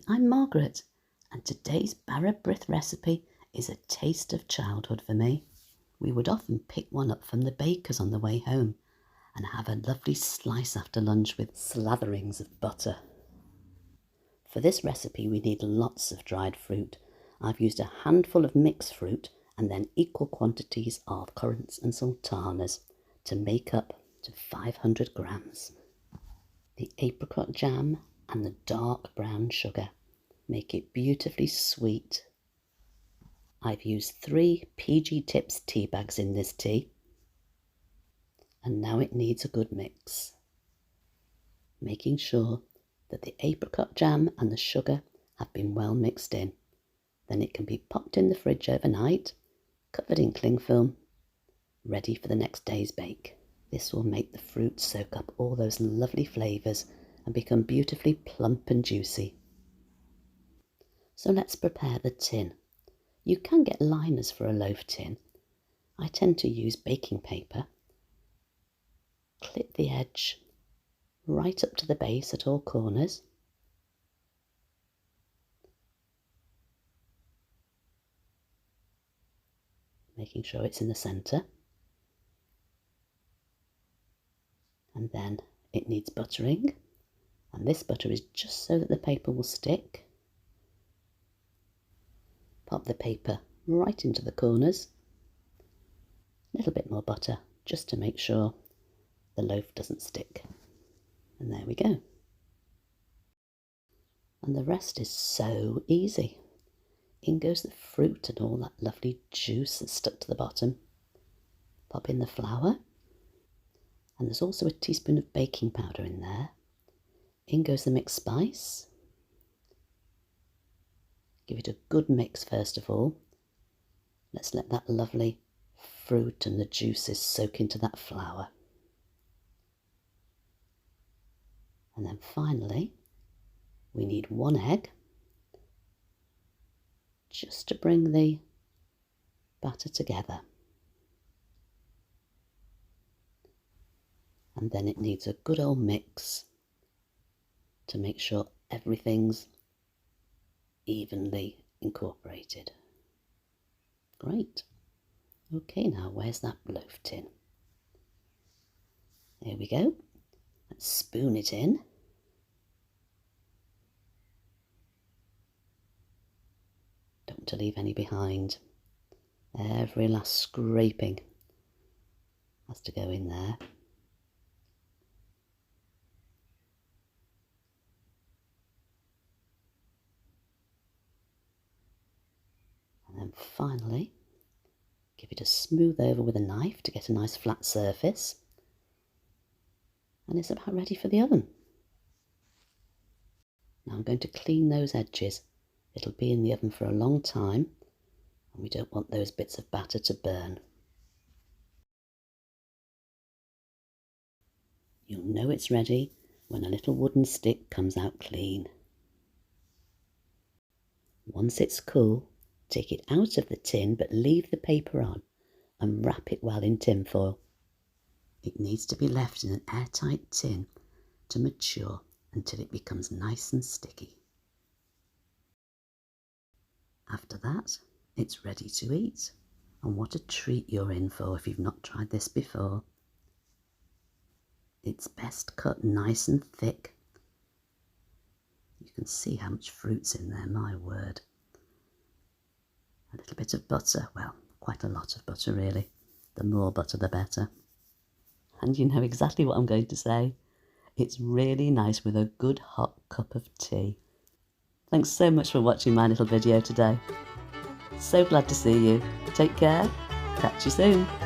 I'm Margaret, and today's Bara Brith recipe is a taste of childhood for me. We would often pick one up from the baker's on the way home and have a lovely slice after lunch with slatherings of butter. For this recipe we need lots of dried fruit. I've used a handful of mixed fruit and then equal quantities of currants and sultanas to make up to 500 grams. The apricot jam and the dark brown sugar make it beautifully sweet. I've used 3 PG Tips tea bags in this tea, and now it needs a good mix. Making sure that the apricot jam and the sugar have been well mixed in. Then it can be popped in the fridge overnight, covered in cling film, ready for the next day's bake. This will make the fruit soak up all those lovely flavours and become beautifully plump and juicy. So let's prepare the tin. You can get liners for a loaf tin. I tend to use baking paper. Clip the edge right up to the base at all corners. Making sure it's in the centre. And then it needs buttering, and this butter is just so that the paper will stick. Pop the paper right into the corners. A little bit more butter just to make sure the loaf doesn't stick. And there we go. And the rest is so easy. In goes the fruit and all that lovely juice that's stuck to the bottom. Pop in the flour. And there's also a teaspoon of baking powder in there. In goes the mixed spice. Give it a good mix first of all. Let's let that lovely fruit and the juices soak into that flour. And then finally, we need 1 egg, just to bring the batter together. And then it needs a good old mix to make sure everything's evenly incorporated. Great. Okay, now where's that loaf tin? There we go. Let's spoon it in. Don't want to leave any behind. Every last scraping has to go in there. And then finally, give it a smooth over with a knife to get a nice flat surface. And it's about ready for the oven. Now I'm going to clean those edges. It'll be in the oven for a long time, and we don't want those bits of batter to burn. You'll know it's ready when a little wooden stick comes out clean. Once it's cool, take it out of the tin but leave the paper on and wrap it well in tin foil. It needs to be left in an airtight tin to mature until it becomes nice and sticky. After that, it's ready to eat. And what a treat you're in for if you've not tried this before. It's best cut nice and thick. You can see how much fruit's in there, my word. A little bit of butter, well, quite a lot of butter really. The more butter the better. And you know exactly what I'm going to say. It's really nice with a good hot cup of tea. Thanks so much for watching my little video today. So glad to see you. Take care. Catch you soon.